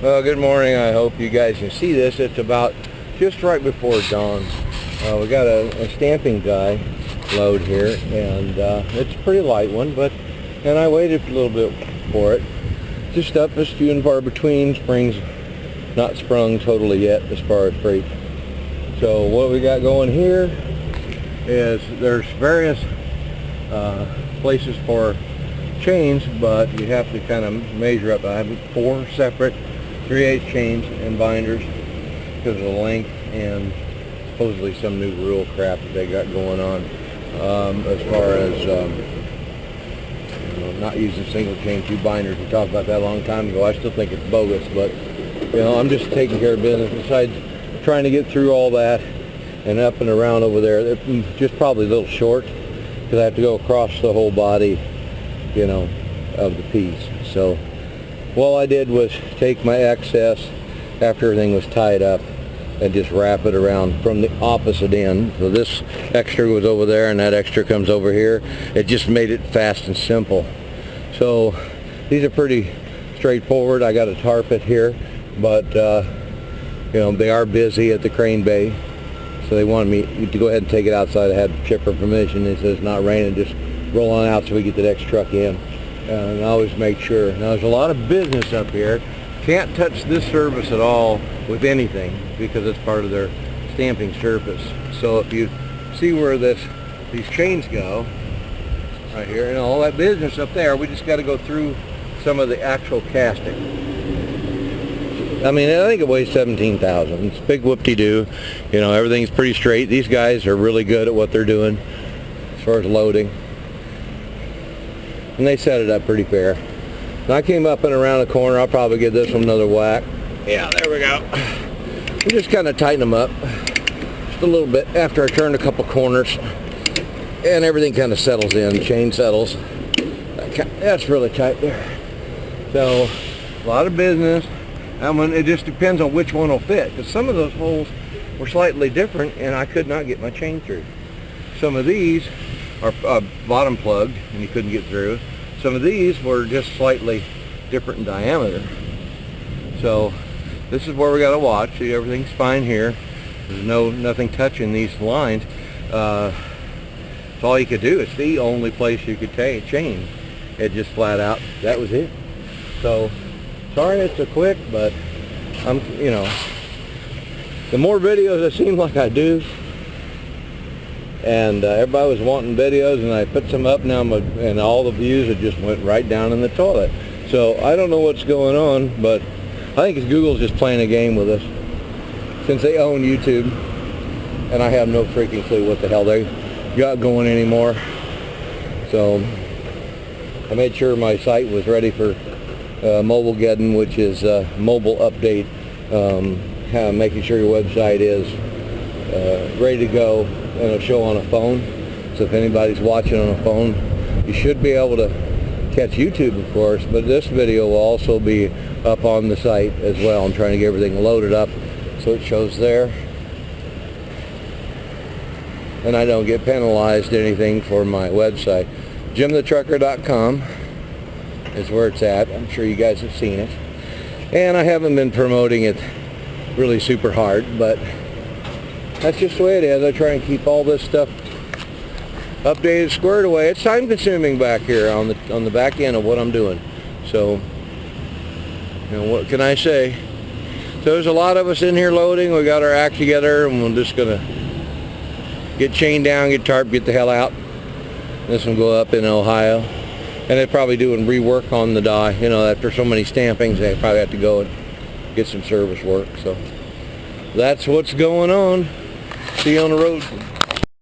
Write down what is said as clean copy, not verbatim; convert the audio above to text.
Well, good morning. I hope you guys can see this. It's about just right before dawn. We got a stamping guy load here, and it's a pretty light one, and I waited a little bit for it. Just stuff is few and far between. Spring's not sprung totally yet as far as freight. So what we got going here is there's various places for chains, but you have to kind of measure up. I have 4 separate 3/8 chains and binders because of the length and supposedly some new rule crap that they got going on as far as not using single chain 2 binders. We talked about that a long time ago. I still think it's bogus, but I'm just taking care of business. Besides trying to get through all that and up and around over there, it's just probably a little short because I have to go across the whole body, of the piece. So all I did was take my excess after everything was tied up and just wrap it around from the opposite end. So this extra was over there and that extra comes over here. It just made it fast and simple. So these are pretty straightforward. I got a tarp it here, but they are busy at the crane bay. So they wanted me to go ahead and take it outside. I had chipper permission. He says it's not raining, just roll on out so we get the next truck in. And I always make sure. Now there's a lot of business up here. Can't touch this surface at all with anything because it's part of their stamping surface. So if you see where these chains go, right here, and all that business up there, we just got to go through some of the actual casting. I mean, I think it weighs 17,000. It's a big whoop-de-doo. Everything's pretty straight. These guys are really good at what they're doing as far as loading. And they set it up pretty fair. And I came up and around the corner. I'll probably give this one another whack. Yeah, there we go. We just kind of tighten them up just a little bit after I turn a couple corners. And everything kind of settles in. The chain settles. That's really tight there. So, a lot of business. It just depends on which one will fit. Because some of those holes were slightly different and I could not get my chain through. Some of these are bottom plugged and you couldn't get through. Some of these were just slightly different in diameter. So this is where we got to watch. See, everything's fine here. There's nothing touching these lines. It's all you could do. It's the only place you could chain. It just flat out, that was it. So sorry it's a quick, but the more videos it seems like I do, and everybody was wanting videos, and I put some up now, and all the views it just went right down in the toilet. So I don't know what's going on, but I think Google's just playing a game with us since they own YouTube, and I have no freaking clue what the hell they got going anymore. So I made sure my site was ready for Mobilegeddon, which is mobile update, making sure your website is ready to go, and it'll show on a phone. So if anybody's watching on a phone, you should be able to catch YouTube, of course, but this video will also be up on the site as well. I'm trying to get everything loaded up so it shows there, and I don't get penalized anything for my website. JimTheTrucker.com is where it's at. I'm sure you guys have seen it, and I haven't been promoting it really super hard, but that's just the way it is. I try and keep all this stuff updated, squared away. It's time consuming back here on the back end of what I'm doing. So, what can I say? So there's a lot of us in here loading. We got our act together, and we're just gonna get chained down, get tarp, get the hell out. This one go up in Ohio, and they're probably doing rework on the die. After so many stampings, they probably have to go and get some service work. So that's what's going on. See you on the road.